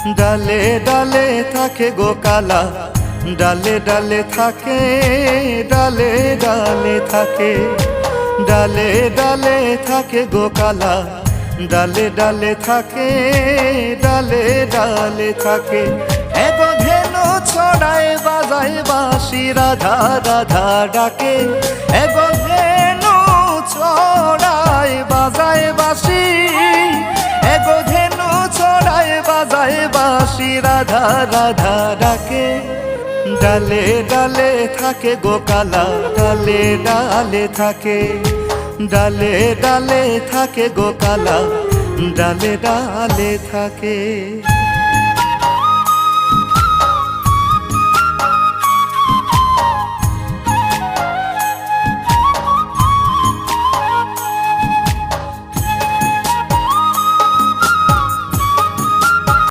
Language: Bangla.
ডালে ডালে থাকে গো কালা, ডালে ডালে থাকে, ডালে ডালে থাকে, ডালে ডালে থাকে গো কালা, ডালে ডালে থাকে, ডালে ডালে থাকে। এগো ধেনু ছড়ায় বাজায় বাঁশি, রাধা রাধা ডাকে। এগো ধেনু ছড়ায় বাজায় বাঁশি, এগো ধেনু ছড়ায় বাজায় বাঁশি, রাধা রাধা ডাকে। ডালে ডালে থাকে গো কালা, ডালে ডালে থাকে, ডালে ডালে থাকে গো কালা, ডালে ডালে থাকে।